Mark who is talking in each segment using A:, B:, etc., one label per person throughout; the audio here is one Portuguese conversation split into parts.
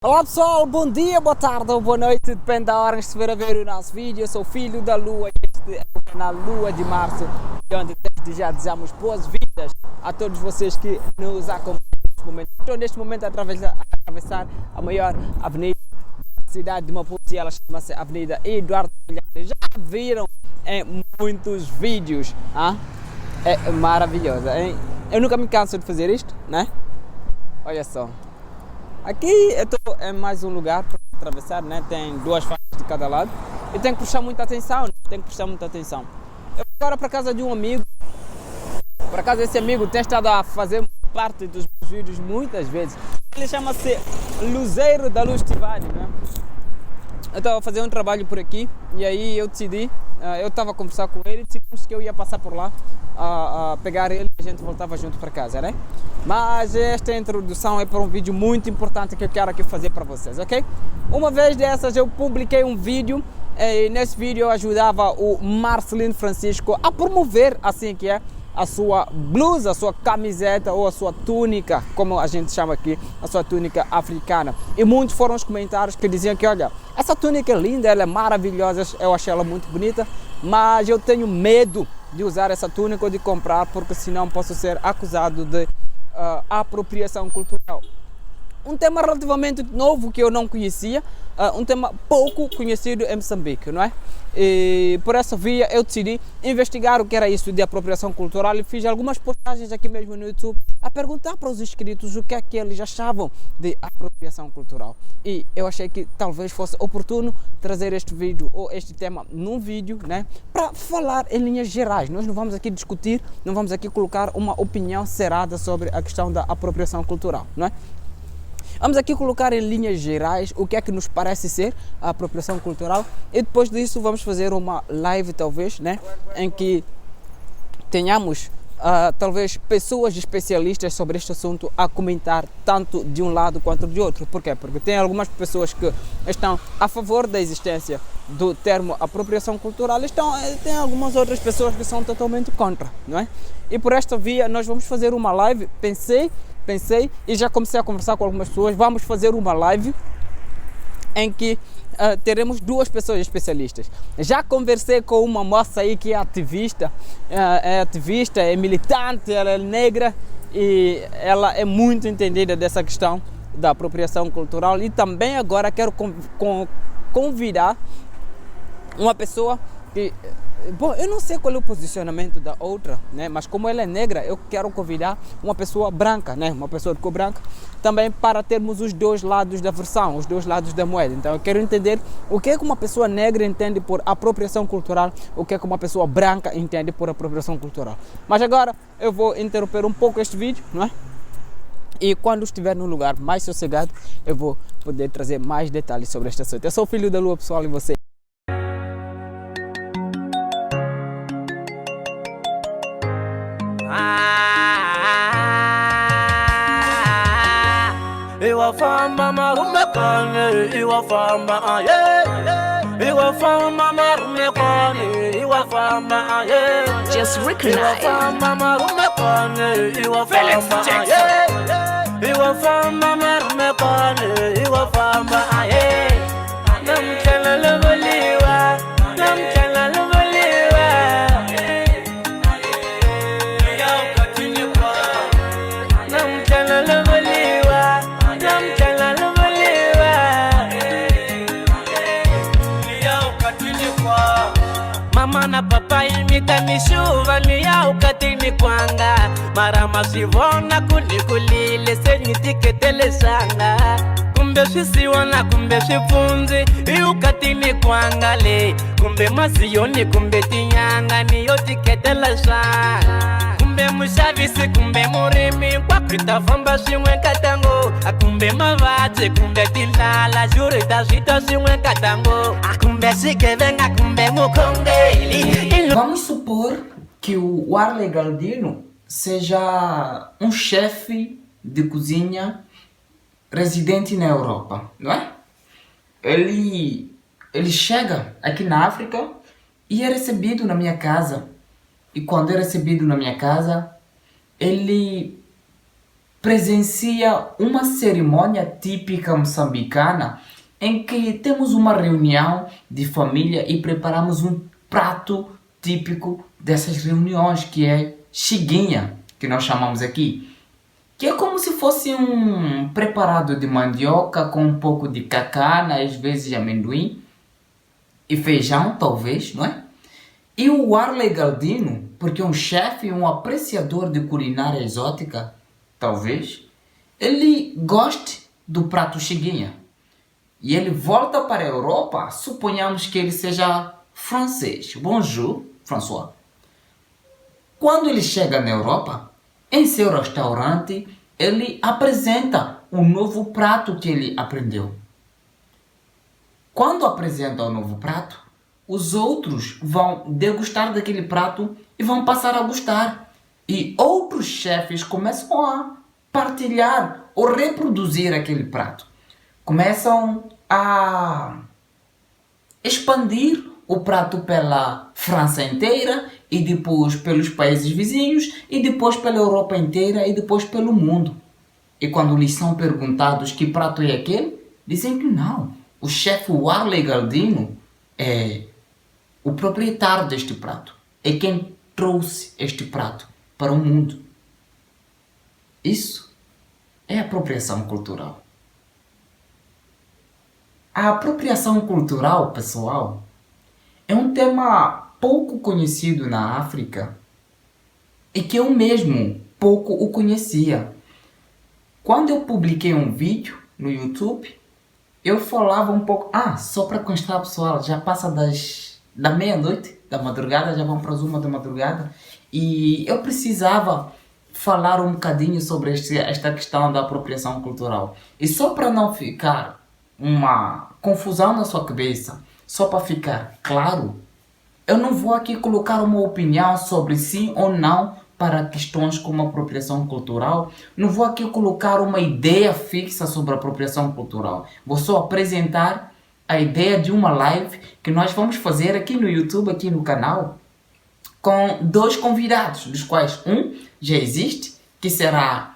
A: Olá pessoal, bom dia, boa tarde ou boa noite, depende da hora que estiver a ver o nosso vídeo. Eu sou o Filho da Lua e este é o canal Lua de Março, onde desde já desejamos boas-vindas a todos vocês que nos acompanham neste momento. Estou neste momento a atravessar a maior avenida da cidade de Maputo e ela chama-se Avenida Eduardo Mondlane. Já viram em muitos vídeos, é maravilhosa, hein? Eu nunca me canso de fazer isto, né? Olha só. Aqui eu estou em mais um lugar para atravessar, né? Tem duas faixas de cada lado e tenho que prestar muita atenção, Eu vou agora para casa de um amigo, por acaso esse amigo tem estado a fazer parte dos meus vídeos muitas vezes. Ele chama-se Luzeiro da Luz Tivani, né? Eu estava a fazer um trabalho por aqui e aí eu decidi, eu estava a conversar com ele e decidimos que eu ia passar por lá a pegar ele e a gente voltava junto para casa, né? Mas esta introdução é para um vídeo muito importante que eu quero aqui fazer para vocês, ok? Uma vez dessas eu publiquei um vídeo e nesse vídeo eu ajudava o Marcelino Francisco a promover, assim que é, a sua blusa, a sua camiseta ou a sua túnica, como a gente chama aqui, a sua túnica africana. E muitos foram os comentários que diziam que, olha, essa túnica é linda, ela é maravilhosa, eu achei ela muito bonita, mas eu tenho medo de usar essa túnica ou de comprar, porque senão posso ser acusado de apropriação cultural. Um tema relativamente novo que eu não conhecia, um tema pouco conhecido em Moçambique, não é? E por essa via eu decidi investigar o que era isso de apropriação cultural e fiz algumas postagens aqui mesmo no YouTube a perguntar para os inscritos o que é que eles achavam de apropriação cultural. E eu achei que talvez fosse oportuno trazer este vídeo ou este tema num vídeo, né? Para falar em linhas gerais. Nós não vamos aqui discutir, não vamos aqui colocar uma opinião cerrada sobre a questão da apropriação cultural, não é? Vamos aqui colocar em linhas gerais o que é que nos parece ser a apropriação cultural e depois disso vamos fazer uma live talvez, né, em que tenhamos talvez pessoas especialistas sobre este assunto a comentar tanto de um lado quanto de outro. Por quê? Porque tem algumas pessoas que estão a favor da existência do termo apropriação cultural, tem algumas outras pessoas que são totalmente contra, não é? E por esta via nós vamos fazer uma live, pensei e já comecei a conversar com algumas pessoas. Vamos fazer uma live em que teremos duas pessoas especialistas. Já conversei com uma moça aí que é ativista, é militante, ela é negra e ela é muito entendida dessa questão da apropriação cultural. E também agora quero convidar uma pessoa que... Bom, eu não sei qual é o posicionamento da outra, né? Mas como ela é negra, eu quero convidar uma pessoa branca, né? Uma pessoa de cor branca, também para termos os dois lados da versão, os dois lados da moeda. Então eu quero entender o que é que uma pessoa negra entende por apropriação cultural, o que é que uma pessoa branca entende por apropriação cultural. Mas agora eu vou interromper um pouco este vídeo, não é? E quando estiver num lugar mais sossegado, eu vou poder trazer mais detalhes sobre este assunto. Eu sou o Filho da Lua, pessoal, e você?
B: Iwafamba marume kane, iwafamba iwafamba marume kane, iwafamba
C: Just recognize.
B: Iwafamba marume kane, iwafamba iwafamba marume kane, iwafamba namkela loboliwa, namkela loboliwa. Namkela loboliwa, namkela loboliwa. Mama na papa imita mishuva niya ukatini kwanga marama sivona kulikulile senyitiketele sanga kumbe swisiwana kumbe swifunzi iukatini kwanga le kumbe masiyoni kumbe tinyanga niyo tiketela sanga kumbe mushavisi kumbe murimi kwakwitafamba swin'we katango akumbe mavabyi kumbe tindlala juri ta swita swin'we katango akumbe swigevenga kumbe mukhongeli.
A: Vamos supor que o Warley Galdino seja um chefe de cozinha residente na Europa, não é? Ele chega aqui na África e é recebido na minha casa. E quando é recebido na minha casa, ele
C: presencia uma cerimônia típica moçambicana em que temos uma reunião de família e preparamos um prato típico dessas reuniões, que é chiguinha, que nós chamamos aqui. Que é como se fosse um preparado de mandioca com um pouco de cacana, às vezes amendoim e feijão, talvez, não é? E o Warley Galdino, porque é um chefe e um apreciador de culinária exótica, talvez, ele goste do prato chiguinha. E ele volta para a Europa, suponhamos que ele seja francês. Bonjour, François. Quando ele chega na Europa, em seu restaurante, ele apresenta um novo prato que ele aprendeu. Quando apresenta o novo prato, os outros vão degustar daquele prato e vão passar a gostar. E outros chefes começam a partilhar ou reproduzir aquele prato. Começam a expandir o prato pela França inteira e depois pelos países vizinhos e depois pela Europa inteira e depois pelo mundo. E quando lhes são perguntados que prato é aquele, dizem que não. O chefe Warley Galdino é o proprietário deste prato. É quem trouxe este prato para o mundo. Isso é apropriação cultural. A apropriação cultural, pessoal, é um tema pouco conhecido na África e que eu mesmo pouco o conhecia. Quando eu publiquei um vídeo no YouTube, eu falava um pouco... só para constar, pessoal, já passa da meia-noite, da madrugada, já vão para as 1 da madrugada, e eu precisava falar um bocadinho sobre esta questão da apropriação cultural. E só para não ficar uma confusão na sua cabeça, só para ficar claro, eu não vou aqui colocar uma opinião sobre sim ou não para questões como apropriação cultural. Não vou aqui colocar uma ideia fixa sobre apropriação cultural. Vou só apresentar a ideia de uma live que nós vamos fazer aqui no YouTube, aqui no canal, com 2 convidados, dos quais um já existe, que será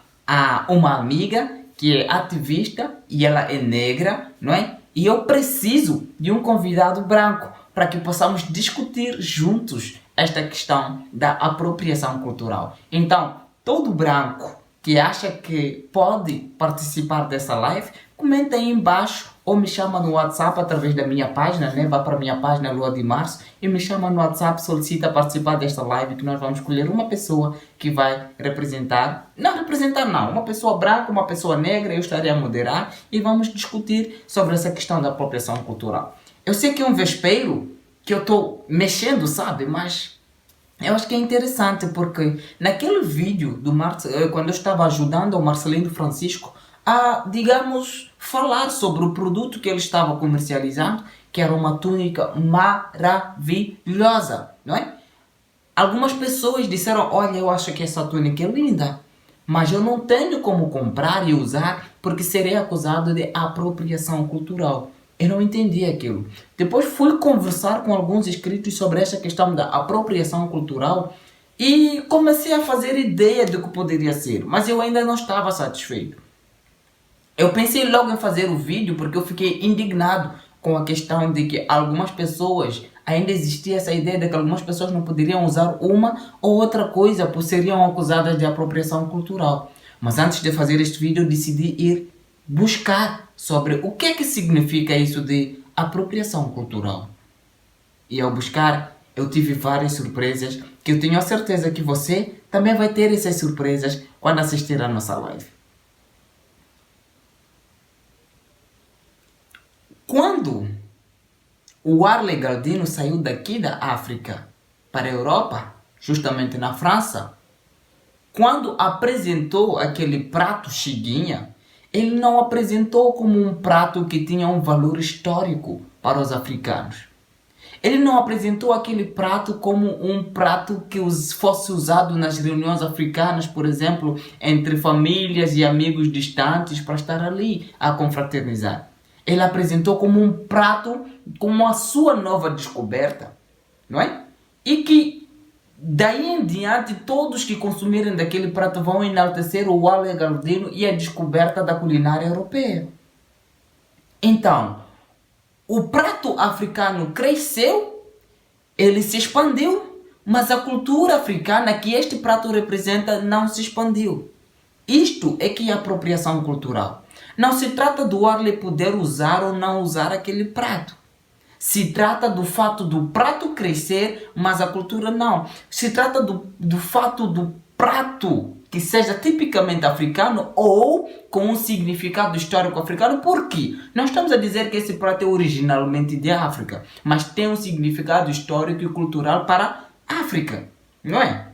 C: uma amiga que é ativista e ela é negra, não é? E eu preciso de um convidado branco para que possamos discutir juntos esta questão da apropriação cultural. Então, todo branco que acha que pode participar dessa live, comenta aí embaixo ou me chama no WhatsApp através da minha página, né? Vá para a minha página Lua de Março e me chama no WhatsApp, solicita participar desta live, que nós vamos escolher uma pessoa que vai representar, uma pessoa branca, uma pessoa negra, eu estarei a moderar e vamos discutir sobre essa questão da apropriação cultural. Eu sei que é um vespeiro que eu estou mexendo, sabe? Mas eu acho que é interessante porque naquele vídeo quando eu estava ajudando o Marcelino Francisco a, digamos, falar sobre o produto que ele estava comercializando, que era uma túnica maravilhosa, não é? Algumas pessoas disseram, olha, eu acho que essa túnica é linda, mas eu não tenho como comprar e usar porque serei acusado de apropriação cultural. Eu não entendi aquilo. Depois fui conversar com alguns inscritos sobre essa questão da apropriação cultural e comecei a fazer ideia do que poderia ser, mas eu ainda não estava satisfeito. Eu pensei logo em fazer o vídeo porque eu fiquei indignado com a questão de que algumas pessoas, ainda existia essa ideia de que algumas pessoas não poderiam usar uma ou outra coisa por seriam acusadas de apropriação cultural. Mas antes de fazer este vídeo eu decidi ir buscar sobre o que é que significa isso de apropriação cultural. E ao buscar eu tive várias surpresas que eu tenho a certeza que você também vai ter essas surpresas quando assistir a nossa live. Quando o Warley Galdino saiu daqui da África para a Europa, justamente na França, quando apresentou aquele prato chiguinha, ele não apresentou como um prato que tinha um valor histórico para os africanos. Ele não apresentou aquele prato como um prato que fosse usado nas reuniões africanas, por exemplo, entre famílias e amigos distantes para estar ali a confraternizar. Ele apresentou como um prato, como a sua nova descoberta, não é? E que daí em diante, todos que consumirem daquele prato vão enaltecer o Wallace Gardino e a descoberta da culinária europeia. Então, o prato africano cresceu, ele se expandiu, mas a cultura africana que este prato representa não se expandiu. Isto é que é apropriação cultural. Não se trata do Warley poder usar ou não usar aquele prato. Se trata do fato do prato crescer, mas a cultura não. Se trata do fato do prato que seja tipicamente africano ou com um significado histórico africano. Por quê? Não estamos a dizer que esse prato é originalmente de África, mas tem um significado histórico e cultural para a África, não é?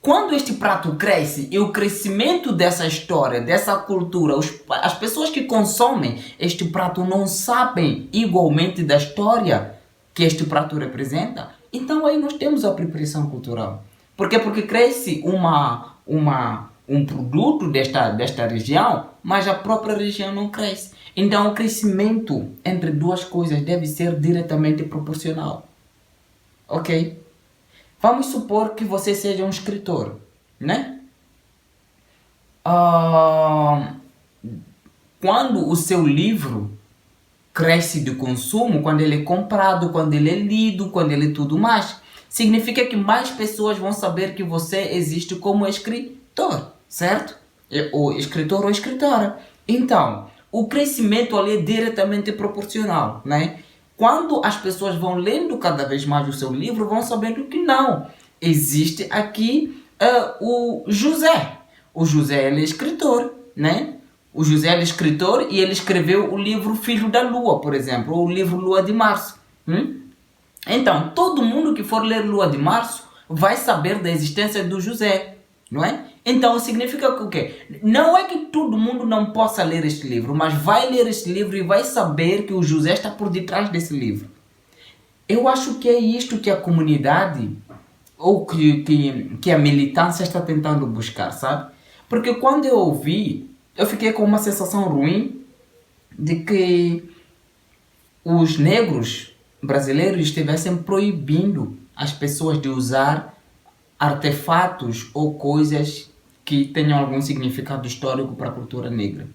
C: Quando este prato cresce e o crescimento dessa história, dessa cultura, as pessoas que consomem este prato não sabem igualmente da história que este prato representa, então aí nós temos a apropriação cultural. Por quê? Porque cresce um produto desta região, mas a própria região não cresce. Então o crescimento entre duas coisas deve ser diretamente proporcional. Ok? Vamos supor que você seja um escritor, né? Quando o seu livro cresce de consumo, quando ele é comprado, quando ele é lido, quando ele é tudo mais, significa que mais pessoas vão saber que você existe como escritor, certo? Ou escritor ou escritora. Então, o crescimento ali é diretamente proporcional, né? Quando as pessoas vão lendo cada vez mais o seu livro, vão sabendo que não. Existe aqui o José. O José ele é escritor, né? O José ele é escritor e ele escreveu o livro Filho da Lua, por exemplo, ou o livro Lua de Março. Então, todo mundo que for ler Lua de Março vai saber da existência do José, não é? Então, significa que o quê? Não é que todo mundo não possa ler este livro, mas vai ler este livro e vai saber que o José está por detrás desse livro. Eu acho que é isto que a comunidade, ou que a militância está tentando buscar, sabe? Porque quando eu ouvi, eu fiquei com uma sensação ruim de que os negros brasileiros estivessem proibindo as pessoas de usar artefatos ou coisas que tenham algum significado histórico para a cultura negra.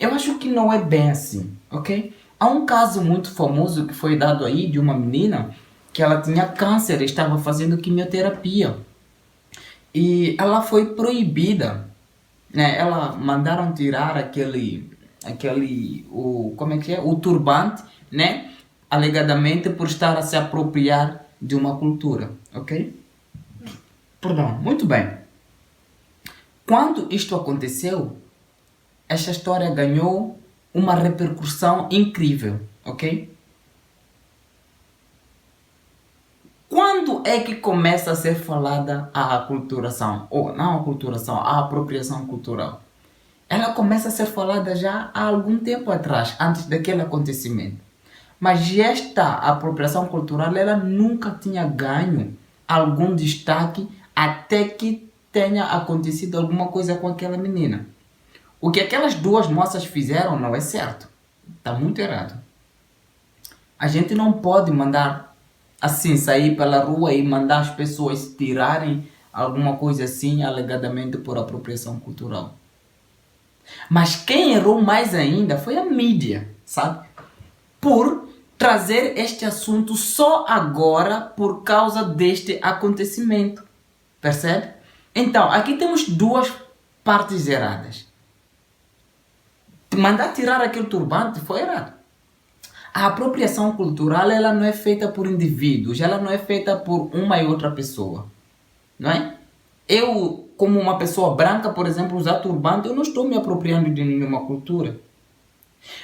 C: Eu acho que não é bem assim, ok? Há um caso muito famoso que foi dado aí de uma menina que ela tinha câncer e estava fazendo quimioterapia. E ela foi proibida, né? Ela mandaram tirar o turbante, né? Alegadamente por estar a se apropriar de uma cultura, ok? Perdão, muito bem. Quando isto aconteceu, esta história ganhou uma repercussão incrível, ok? Quando é que começa a ser falada a aculturação? Ou não a aculturação, a apropriação cultural? Ela começa a ser falada já há algum tempo atrás, antes daquele acontecimento. Mas esta apropriação cultural, ela nunca tinha ganho algum destaque até que tenha acontecido alguma coisa com aquela menina. O que aquelas duas moças fizeram não é certo. Está muito errado. A gente não pode mandar assim sair pela rua e mandar as pessoas tirarem alguma coisa assim alegadamente por apropriação cultural. Mas quem errou mais ainda foi a mídia, sabe? Por trazer este assunto só agora por causa deste acontecimento. Percebe? Então, aqui temos duas partes erradas. Mandar tirar aquele turbante foi errado. A apropriação cultural, ela não é feita por indivíduos, ela não é feita por uma e outra pessoa. Não é? Eu, como uma pessoa branca, por exemplo, usar turbante, eu não estou me apropriando de nenhuma cultura.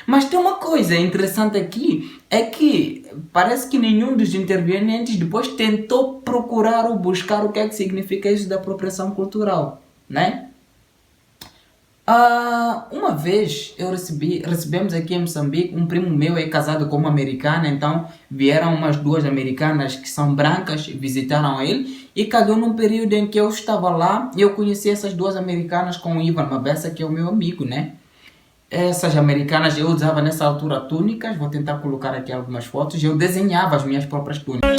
C: Mas tem uma coisa interessante aqui, é que parece que nenhum dos intervenientes depois tentou procurar ou buscar o que é que significa isso da apropriação cultural, né? Uma vez recebemos aqui em Moçambique, um primo meu é casado com uma americana, então vieram umas duas americanas que são brancas, visitaram ele, e calhou num período em que eu estava lá e eu conheci essas duas americanas com o Ivan Mabessa, que é o meu amigo, né? Essas americanas, eu usava nessa altura túnicas, vou tentar colocar aqui algumas fotos, eu desenhava as minhas próprias túnicas.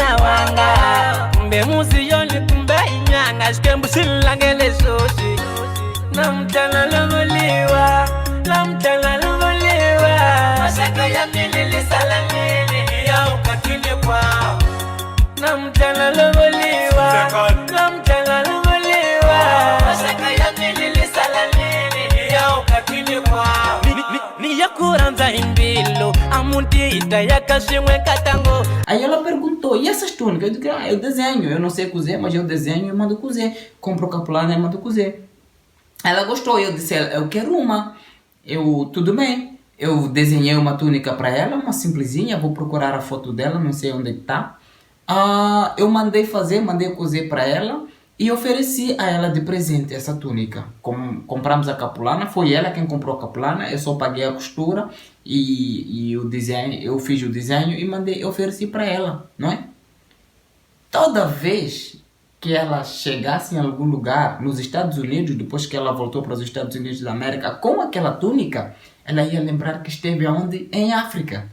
C: Aí ela perguntou, e essas túnicas? Eu digo, eu desenho, eu não sei cozer, mas eu desenho e mando cozer. Compro o capulana e mando cozer. Ela gostou, eu disse, eu quero uma. Tudo bem. Eu desenhei uma túnica para ela, uma simplesinha, vou procurar a foto dela, não sei onde está. Eu mandei cozer para ela e ofereci a ela de presente essa túnica. Compramos a capulana, foi ela quem comprou a capulana, eu só paguei a costura e o desenho, eu fiz o desenho e ofereci para ela, não é? Toda vez que ela chegasse em algum lugar nos Estados Unidos, depois que ela voltou para os Estados Unidos da América, com aquela túnica, ela ia lembrar que esteve onde? Em África.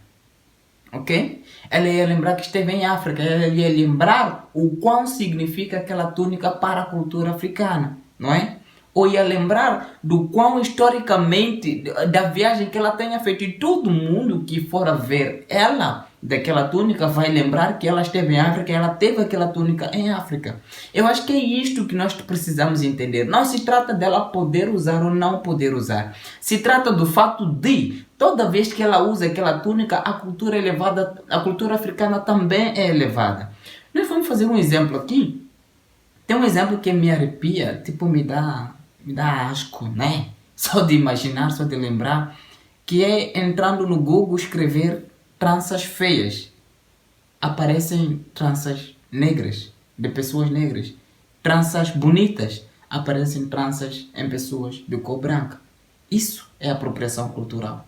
C: Ok? Ela ia lembrar que esteve em África, ela ia lembrar o quão significa aquela túnica para a cultura africana, não é? Ou ia lembrar do quão historicamente, da viagem que ela tenha feito, e todo mundo que for a ver ela, daquela túnica, vai lembrar que ela esteve em África, ela teve aquela túnica em África. Eu acho que é isto que nós precisamos entender. Não se trata dela poder usar ou não poder usar. Se trata do fato de, toda vez que ela usa aquela túnica, a cultura é elevada, a cultura africana também é elevada. Nós vamos fazer um exemplo aqui. Tem um exemplo que me arrepia, tipo me dá asco, né? Só de imaginar, só de lembrar, que é entrando no Google escrever tranças feias. Aparecem tranças negras, de pessoas negras. Tranças bonitas, aparecem tranças em pessoas de cor branca. Isso é apropriação cultural.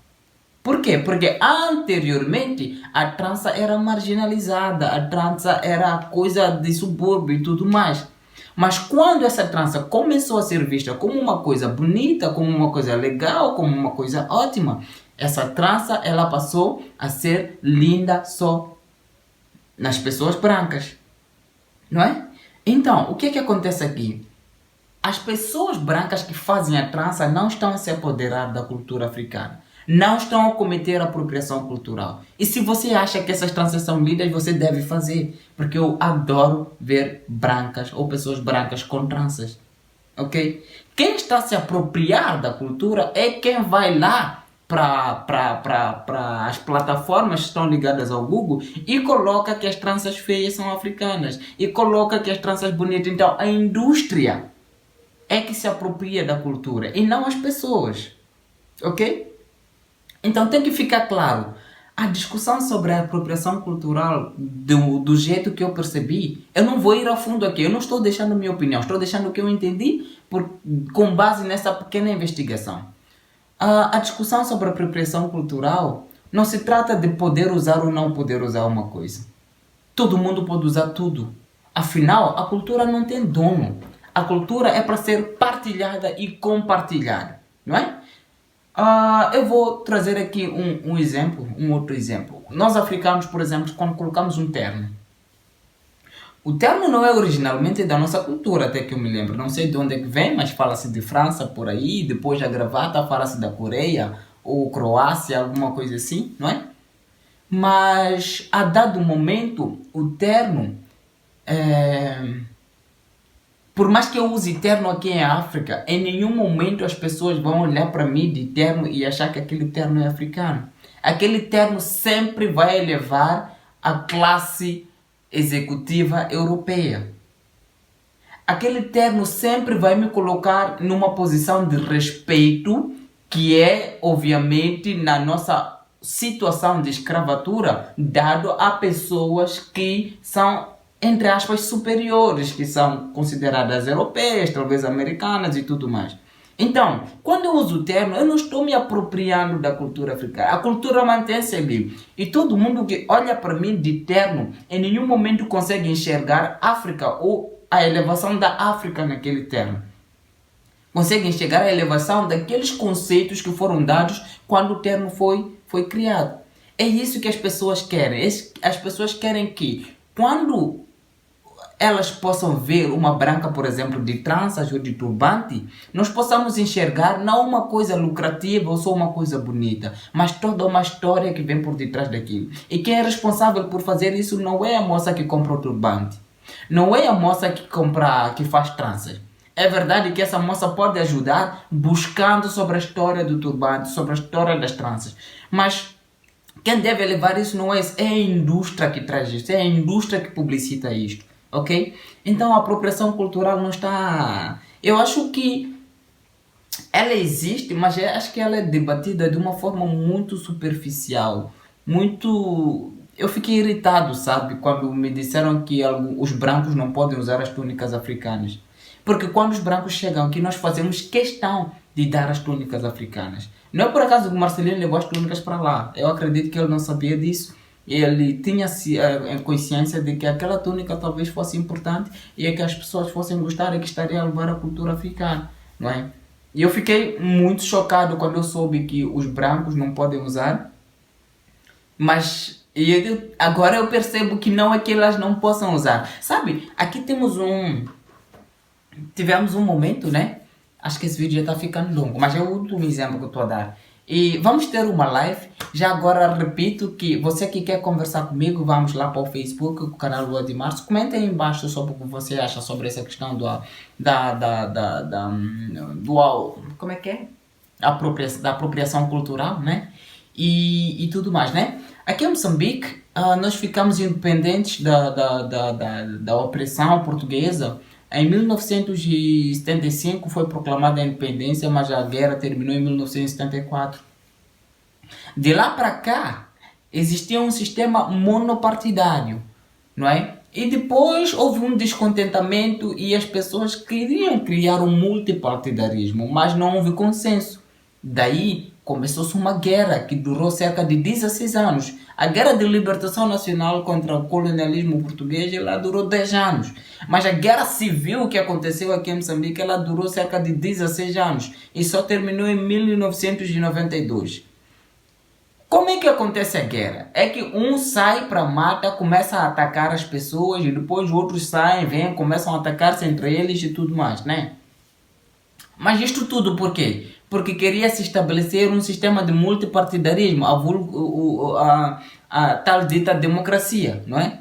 C: Por quê? Porque anteriormente a trança era marginalizada, a trança era coisa de subúrbio e tudo mais. Mas quando essa trança começou a ser vista como uma coisa bonita, como uma coisa legal, como uma coisa ótima, essa trança ela passou a ser linda só nas pessoas brancas, não é? Então, o que é que acontece aqui? As pessoas brancas que fazem a trança não estão a se apoderar da cultura africana. Não estão a cometer apropriação cultural. E se você acha que essas tranças são lindas, você deve fazer. Porque eu adoro ver brancas ou pessoas brancas com tranças. Ok? Quem está a se apropriar da cultura é quem vai lá para as plataformas que estão ligadas ao Google e coloca que as tranças feias são africanas. E coloca que as tranças bonitas. Então, a indústria é que se apropria da cultura e não as pessoas. Ok? Então tem que ficar claro, a discussão sobre a apropriação cultural do jeito que eu percebi, eu não vou ir a fundo aqui, eu não estou deixando minha opinião, estou deixando o que eu entendi com base nessa pequena investigação. A discussão sobre a apropriação cultural não se trata de poder usar ou não poder usar uma coisa. Todo mundo pode usar tudo. Afinal, a cultura não tem dono. A cultura é para ser partilhada e compartilhada, não é? Eu vou trazer aqui um outro exemplo. Nós africanos, por exemplo, quando colocamos um terno. O terno não é originalmente da nossa cultura, até que eu me lembro. Não sei de onde é que vem, mas fala-se de França por aí. Depois a gravata fala-se da Coreia ou Croácia, alguma coisa assim, não é? Mas a dado momento, o terno... Por mais que eu use terno aqui em África, em nenhum momento as pessoas vão olhar para mim de terno e achar que aquele terno é africano. Aquele terno sempre vai elevar a classe executiva europeia. Aquele terno sempre vai me colocar numa posição de respeito, que é, obviamente, na nossa situação de escravatura, dado a pessoas que são, entre aspas, superiores, que são consideradas europeias, talvez americanas e tudo mais. Então, quando eu uso o terno, eu não estou me apropriando da cultura africana. A cultura mantém-se ali. E todo mundo que olha para mim de terno, em nenhum momento consegue enxergar África ou a elevação da África naquele terno. conseguem chegar à elevação daqueles conceitos que foram dados quando o termo foi criado. É isso que as pessoas querem. As pessoas querem que, quando elas possam ver uma branca, por exemplo, de tranças ou de turbante, nós possamos enxergar não uma coisa lucrativa ou só uma coisa bonita, mas toda uma história que vem por detrás daquilo. E quem é responsável por fazer isso não é a moça que compra o turbante, não é a moça que faz tranças. É verdade que essa moça pode ajudar buscando sobre a história do turbante, sobre a história das tranças, mas quem deve levar isso não é isso, é a indústria que traz isso, é a indústria que publicita isto. Ok? Então a apropriação cultural não está... Eu acho que ela existe, mas eu acho que ela é debatida de uma forma muito superficial. Muito... Eu fiquei irritado, sabe? Quando me disseram que os brancos não podem usar as túnicas africanas. Porque quando os brancos chegam aqui, nós fazemos questão de dar as túnicas africanas. Não é por acaso que o Marcelino levou as túnicas para lá. Eu acredito que ele não sabia disso. Ele tinha consciência de que aquela túnica talvez fosse importante e que as pessoas fossem gostar e que estaria a levar a cultura africana, não é? E eu fiquei muito chocado quando eu soube que os brancos não podem usar, mas agora eu percebo que não é que elas não possam usar. Sabe, aqui tivemos um momento, né? Acho que esse vídeo já está ficando longo, mas é o último exemplo que eu estou a dar. E vamos ter uma live. Já agora repito que você que quer conversar comigo, vamos lá para o Facebook, o canal Lua de Março. Comenta aí embaixo sobre o que você acha sobre essa questão como é que é? Da apropriação cultural, né? E tudo mais, né? Aqui em Moçambique, nós ficamos independentes da opressão portuguesa. Em 1975 foi proclamada a independência, mas a guerra terminou em 1974. De lá para cá, existia um sistema monopartidário, não é? E depois houve um descontentamento e as pessoas queriam criar um multipartidarismo, mas não houve consenso. Daí começou-se uma guerra que durou cerca de 16 anos. A Guerra de Libertação Nacional contra o colonialismo português, ela durou 10 anos. Mas a Guerra Civil que aconteceu aqui em Moçambique, ela durou cerca de 16 anos. E só terminou em 1992. Como é que acontece a guerra? É que um sai para a mata, começa a atacar as pessoas, e depois outros saem, vêm, começam a atacar-se entre eles e tudo mais, né? Mas isto tudo por quê? Porque queria se estabelecer um sistema de multipartidarismo, a tal dita democracia, não é?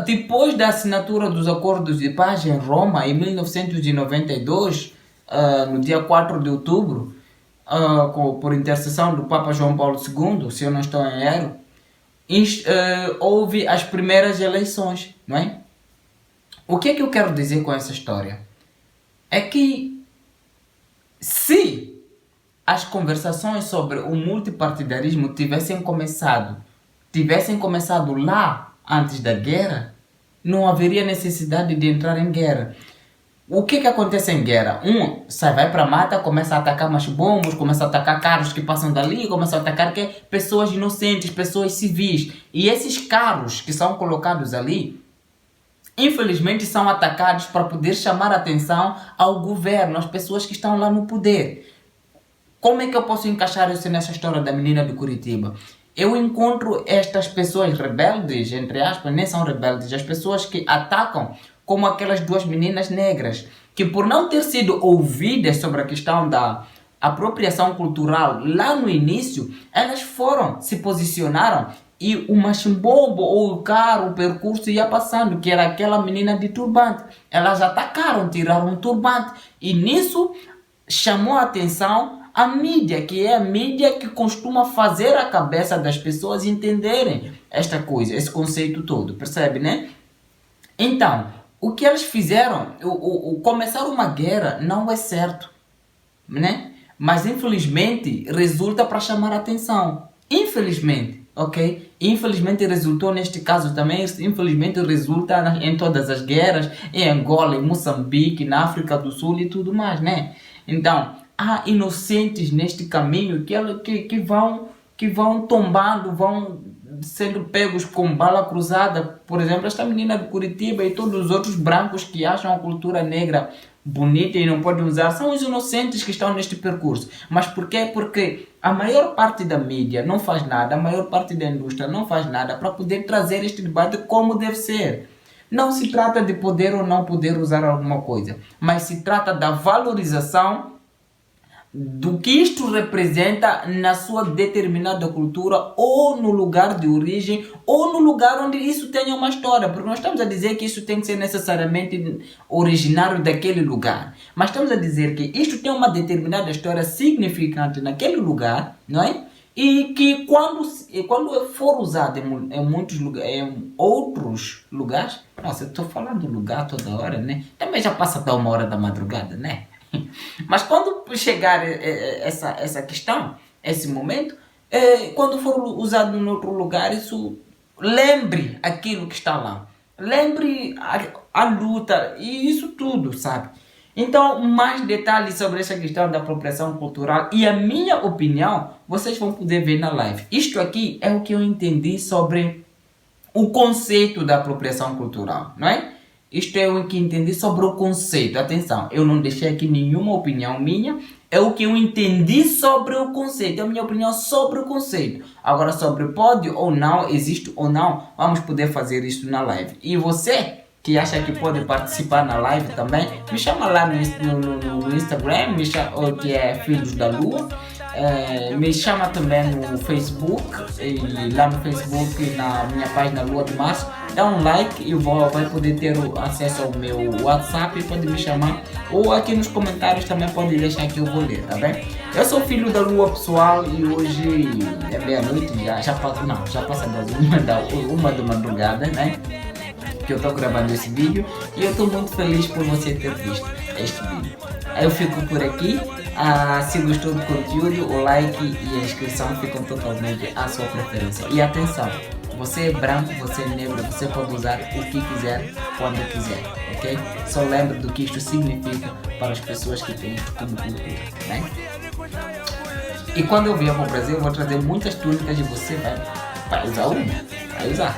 C: Depois da assinatura dos acordos de paz em Roma, em 1992, no dia 4 de outubro, por intercessão do Papa João Paulo II, se eu não estou em erro, houve as primeiras eleições, não é? O que é que eu quero dizer com essa história? É que se as conversações sobre o multipartidarismo tivessem começado lá antes da guerra, não haveria necessidade de entrar em guerra. O que acontece em guerra? Vai para a mata, começa a atacar machibombos, começa a atacar carros que passam dali, começa a atacar pessoas inocentes, pessoas civis. E esses carros que são colocados ali, infelizmente são atacados para poder chamar a atenção ao governo, às pessoas que estão lá no poder. Como é que eu posso encaixar isso nessa história da menina de Curitiba? Eu encontro estas pessoas rebeldes, entre aspas, nem são rebeldes, as pessoas que atacam como aquelas duas meninas negras, que por não ter sido ouvidas sobre a questão da apropriação cultural lá no início, elas se posicionaram e o machimbombo ou o carro, o percurso ia passando, que era aquela menina de turbante. Elas atacaram, tiraram o turbante. E nisso chamou a atenção a mídia, que é a mídia que costuma fazer a cabeça das pessoas entenderem esta coisa, esse conceito todo, percebe, né? Então, o que elas fizeram, começar uma guerra não é certo, né? Mas infelizmente resulta para chamar a atenção. Infelizmente. Ok? Infelizmente resultou neste caso também, infelizmente resulta em todas as guerras, em Angola, em Moçambique, na África do Sul e tudo mais, né? Então, há inocentes neste caminho que vão tombando, vão sendo pegos com bala cruzada. Por exemplo, esta menina de Curitiba e todos os outros brancos que acham a cultura negra bonita e não podem usar são os inocentes que estão neste percurso. Mas por quê? Porque a maior parte da mídia não faz nada, a maior parte da indústria não faz nada para poder trazer este debate como deve ser. Não se trata de poder ou não poder usar alguma coisa, mas se trata da valorização do que isto representa na sua determinada cultura ou no lugar de origem ou no lugar onde isso tenha uma história, porque nós estamos a dizer que isso tem que ser necessariamente originário daquele lugar, mas estamos a dizer que isto tem uma determinada história significante naquele lugar, não é? E que quando for usado em muitos lugares, em outros lugares, nossa, eu estou falando lugar toda hora, né? Também já passa da 1h da madrugada, né? Mas quando chegar essa questão, esse momento, quando for usado em outro lugar, isso lembre aquilo que está lá. Lembre a luta e isso tudo, sabe? Então, mais detalhes sobre essa questão da apropriação cultural e a minha opinião, vocês vão poder ver na live. Isto aqui é o que eu entendi sobre o conceito da apropriação cultural, não é? Isto é o que entendi sobre o conceito. Atenção, eu não deixei aqui nenhuma opinião minha. É o que eu entendi sobre o conceito. É a minha opinião sobre o conceito. Agora, sobre pode ou não, existe ou não, vamos poder fazer isso na live. E você que acha que pode participar na live também, me chama lá no Instagram, que é Filhos da Lua. Me chama também no Facebook, e lá no Facebook, na minha página Lua de Março, dá um like e vai poder ter acesso ao meu WhatsApp e pode me chamar, ou aqui nos comentários também pode deixar que eu vou ler, tá bem? Eu sou Filho da Lua, pessoal, e hoje é meia-noite, já passa das 1 da madrugada, né? Que eu estou gravando esse vídeo, e eu estou muito feliz por você ter visto este vídeo. Eu fico por aqui. Se gostou do conteúdo, o like e a inscrição ficam totalmente à sua preferência. E atenção, você é branco, você é negro, você pode usar o que quiser, quando quiser, ok? Só lembre do que isto significa para as pessoas que têm isto como cultura, né? E quando eu vier para o Brasil, eu vou trazer muitas túnicas e você vai usar uma, vai usar.